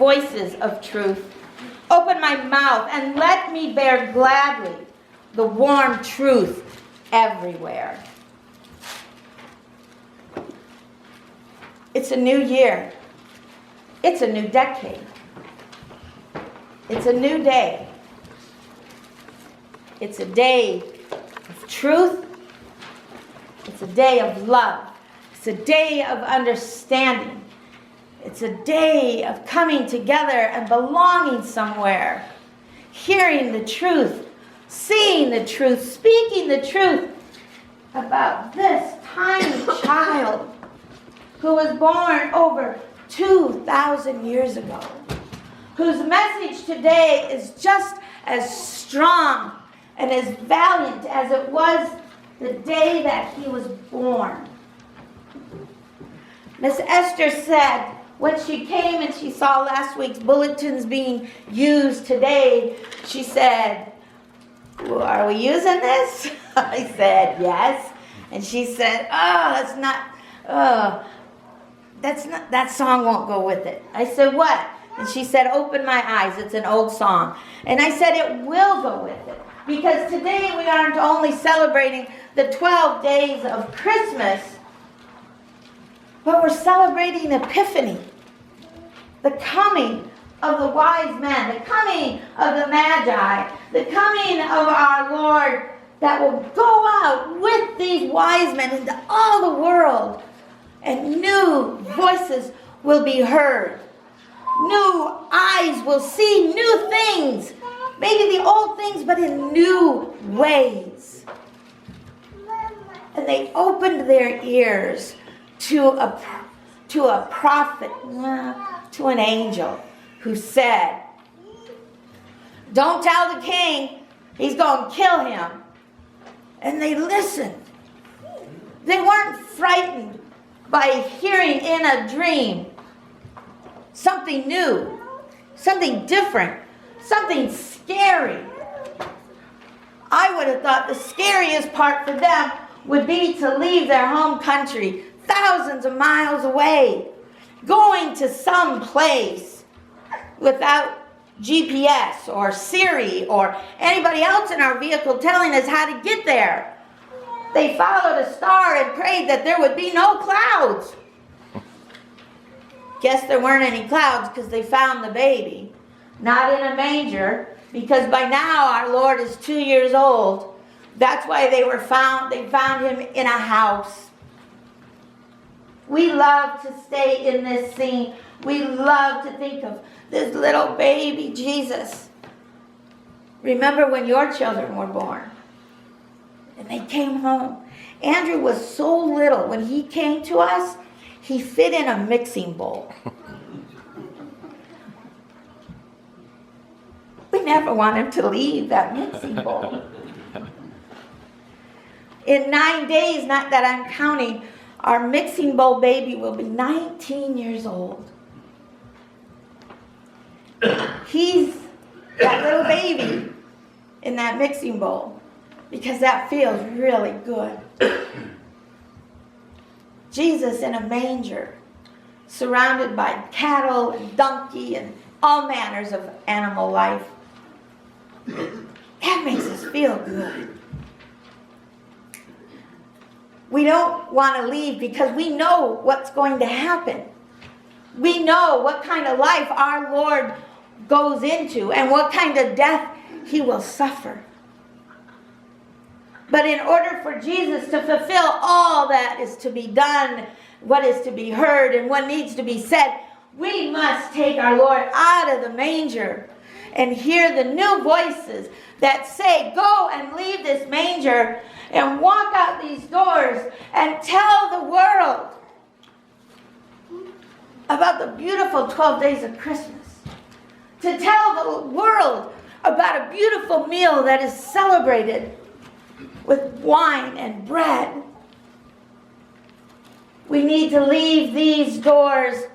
voices of truth. Open my mouth and let me bear gladly the warm truth everywhere. It's a new year. It's a new decade. It's a new day. It's a day of truth. It's a day of love. It's a day of understanding. It's a day of coming together and belonging somewhere. Hearing the truth, seeing the truth, speaking the truth about this tiny child who was born over 2,000 years ago, whose message today is just as strong and as valiant as it was the day that he was born. Miss Esther said, when she came and she saw last week's bulletins being used today, she said, well, are we using this? I said, yes. And she said, that song won't go with it. I said, what? And she said, open my eyes. It's an old song. And I said, it will go with it. Because today we aren't only celebrating the 12 days of Christmas, but we're celebrating Epiphany. The coming of the wise men, the coming of the Magi, the coming of our Lord that will go out with these wise men into all the world. And new voices will be heard. New eyes will see new things. Maybe the old things, but in new ways. And they opened their ears to a prophet, to an angel, who said, don't tell the king, he's going to kill him. And they listened. They weren't frightened by hearing in a dream something new, something different, something scary. I would have thought the scariest part for them would be to leave their home country thousands of miles away, going to some place without GPS or Siri or anybody else in our vehicle telling us how to get there. They followed a star and prayed that there would be no clouds. Guess there weren't any clouds because they found the baby. Not in a manger, because by now our Lord is 2 years old. That's why they found him in a house. We love to stay in this scene. We love to think of this little baby Jesus. Remember when your children were born and they came home. Andrew was so little. When he came to us, he fit in a mixing bowl. We never want him to leave that mixing bowl. In 9 days, not that I'm counting, our mixing bowl baby will be 19 years old. He's that little baby in that mixing bowl because that feels really good. Jesus in a manger, surrounded by cattle and donkey and all manners of animal life. That makes us feel good. We don't want to leave because we know what's going to happen. We know what kind of life our Lord goes into and what kind of death he will suffer. But in order for Jesus to fulfill all that is to be done, what is to be heard, and what needs to be said, we must take our Lord out of the manger and hear the new voices that say, go and leave this manger and walk out these doors and tell the world about the beautiful 12 days of Christmas. To tell the world about a beautiful meal that is celebrated with wine and bread. We need to leave these doors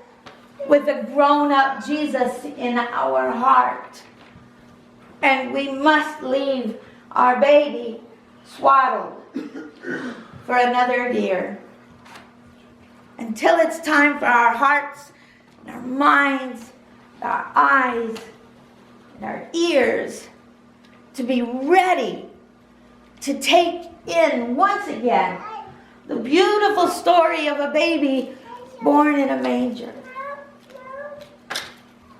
with a grown-up Jesus in our heart. And we must leave our baby swaddled for another year. Until it's time for our hearts and our minds our eyes and our ears to be ready to take in once again the beautiful story of a baby born in a manger.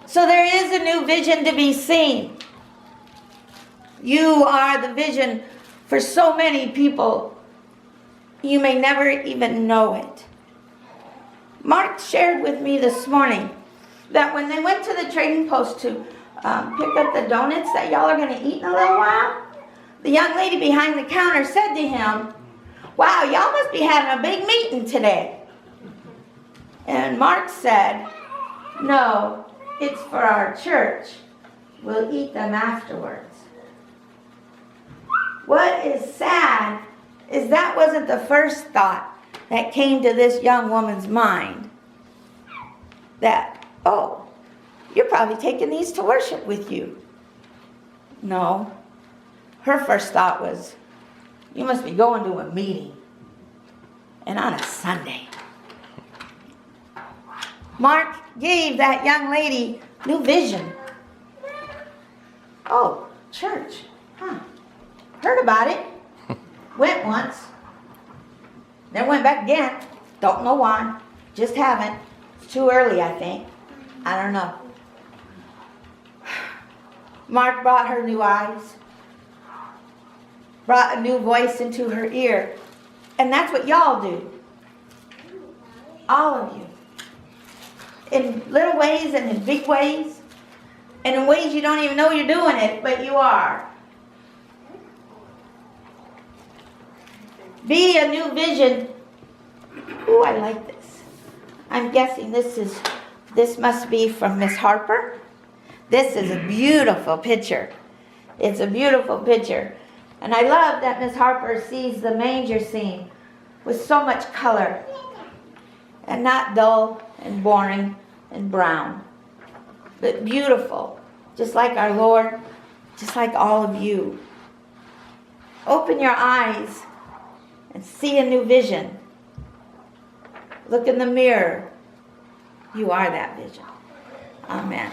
So there is a new vision to be seen. You are the vision for so many people. You may never even know it. Mark shared with me this morning that when they went to the trading post to pick up the donuts that y'all are going to eat in a little while, the young lady behind the counter said to him, "Wow, y'all must be having a big meeting today." And Mark said, "No, it's for our church. We'll eat them afterwards." What is sad is that wasn't the first thought that came to this young woman's mind. That, oh, you're probably taking these to worship with you. No. Her first thought was, you must be going to a meeting. And on a Sunday. Mark gave that young lady new vision. Oh, church. Huh. Heard about it. Went once. Then went back again. Don't know why. Just haven't. It's too early, I think. I don't know. Mark brought her new eyes. Brought a new voice into her ear. And that's what y'all do. All of you. In little ways and in big ways. And in ways you don't even know you're doing it, but you are. Be a new vision. Ooh, I like this. I'm guessing this must be from Miss Harper. This is a beautiful picture. It's a beautiful picture. And I love that Miss Harper sees the manger scene with so much color. And not dull and boring and brown. But beautiful. Just like our Lord. Just like all of you. Open your eyes and see a new vision. Look in the mirror. You are that vision. Amen.